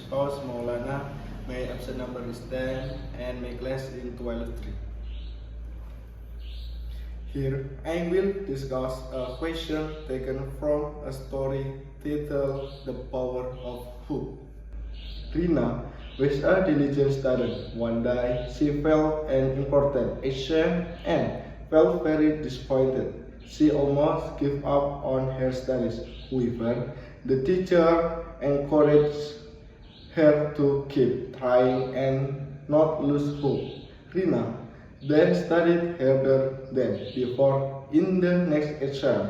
spouse Maulana, my absent number is 10, and my class in 12-3. Here I will discuss a question taken from a story titled The Power of Hope. Rina was a diligent student. One day she felt an important exam and felt very disappointed. She almost gave up on her studies. However, the teacher encouraged her to keep trying and not lose hope. Rina then studied harder than before. In the next exam,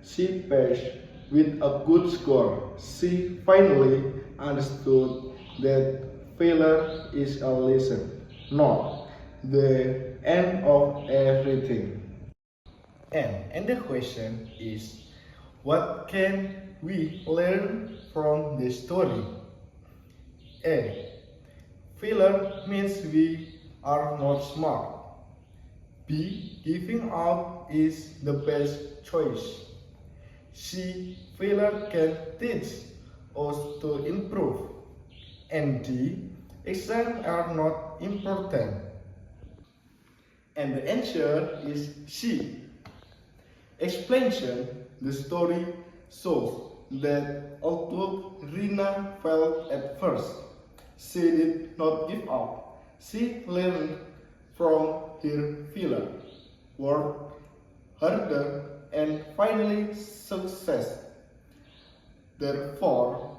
she passed with a good score. She finally understood that failure is a lesson, not the end of everything. And the question is, what can we learn from this story? A. Failure means we are not smart. B. Giving up is the best choice. C. Failure can teach us to improve. And D. Exams are not important. And the answer is C. Explanation: the story shows that although Rina failed at first, she did not give up. She learned from her failure, worked harder, and finally success. Therefore,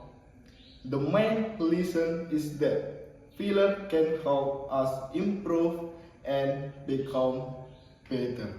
the main lesson is that failure can help us improve and become better.